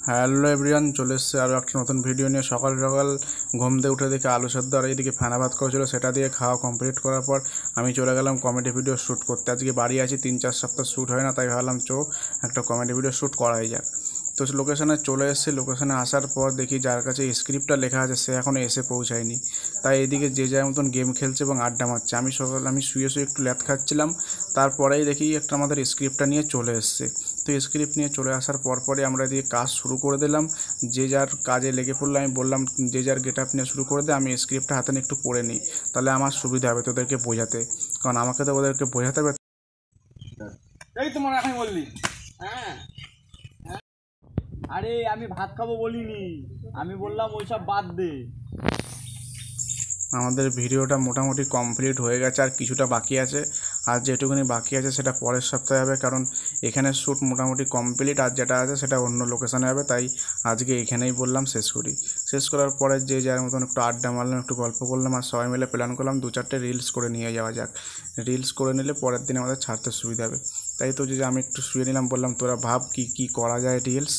Hello everyone, চলে এসছে আরও একটা নতুন ভিডিও নিয়ে। সকাল সকাল ঘুম দিয়ে উঠে দেখে আলু সেদ্ধ আর এইদিকে ফেনা ভাত করেছিল, সেটা দিয়ে খাওয়া কমপ্লিট করার পর আমি চলে গেলাম কমেডি ভিডিও শ্যুট করতে। আজকে বাড়ি আছি, 3-4 সপ্তাহ শ্যুট হয় না, তাই ভাবলাম একটা কমেডি ভিডিও শ্যুট করাই যাক। তো লোকেশানে চলে এসেছি। লোকেশানে আসার পর দেখি যার কাছে স্ক্রিপ্টটা লেখা আছে সে এখনও এসে পৌঁছায়নি। তাই এদিকে যে যার মতন গেম খেলছে এবং আড্ডা মারছে। আমি শুয়ে একটু ল্যাদ খাচ্ছিলাম, তারপরেই দেখি একটা আমাদের স্ক্রিপ্টটা নিয়ে চলে এসছে। তো স্ক্রিপ্ট নিয়ে চলে আসার পরে আমরা এদিকে কাজ শুরু করে দিলাম। যে যার কাজে লেগে পড়লো। আমি বললাম যে যার গেট আপ নিয়ে শুরু করে দে, আমি স্ক্রিপ্টটা হাতে নিয়ে একটু পড়ে নিই, তাহলে আমার সুবিধা হবে তোদেরকে বোঝাতে, কারণ আমাকে তো ওদেরকে বোঝাতে হবে। এই তোমার এখন বললি হ্যাঁ, আরে আমি ভাত খাবো বলিনি, আমি বললাম ওইসব বাদ দে। আমাদের ভিডিওটা মোটামুটি কমপ্লিট হয়ে গেছে, আর কিছুটা বাকি আছে। আর যেটুকুনি বাকি আছে সেটা পরের সপ্তাহে হবে, কারণ এখানে শ্যুট মোটামুটি কমপ্লিট, আর যেটা আছে সেটা অন্য লোকেশানে হবে। তাই আজকে এখানেই বললাম শেষ করি। শেষ করার পরে যে যার মতন একটু আড্ডা মারলাম, একটু গল্প করলাম, আর সবাই মিলে প্ল্যান করলাম 2-4টে রিলস করে নিয়ে যাওয়া যাক। রিলস করে নিলে পরের দিন আমাদের ছাড়তে সুবিধা হবে। তাই তো যে আমি একটু শুয়ে নিলাম, বললাম তোরা ভাব কী করা যায় রিলস।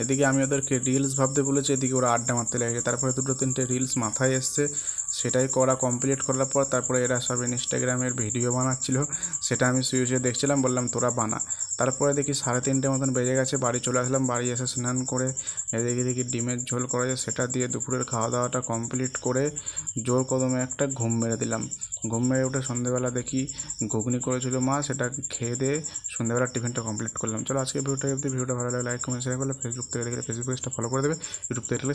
এদিকে আমি ওদেরকে রিলস ভাবতে বলেছি, এদিকে ওরা আড্ডা মারতে লেগেছে। তারপরে 2-3টে রিলস মাথায় এসছে, সেটাই করা কমপ্লিট করার পর তারপরে এরা সব ইনস্টাগ্রামের ভিডিও বানাচ্ছিল, সেটা আমি শুয়ে দেখছিলাম। বললাম তোরা বানা। তারপরে দেখি 3:30 মতন বেজে গেছে, বাড়ি চলে আসলাম। বাড়ি এসে স্নান করে এদিকে দেখি ডিমের ঝোল করা যায়, সেটা দিয়ে দুপুরের খাওয়া দাওয়াটা কমপ্লিট করে জোর কদমে একটা ঘুম মেরে দিলাম। ঘুম মেরে উঠে সন্ধ্যেবেলা দেখি ঘুগনি করেছিল মা, সেটা খেয়ে দিয়ে সন্ধ্যেবেলা টিফিনটা কমপ্লিট করলাম। চলো আজকে ভিডিওটা ভালো লাগে লাইক কমেন্ট শেয়ার করলে, ফেসবুক থেকে দেখলে ফেসবুক পেজটা ফলো করে দেবে, ইউটিউব থেকে দেখলে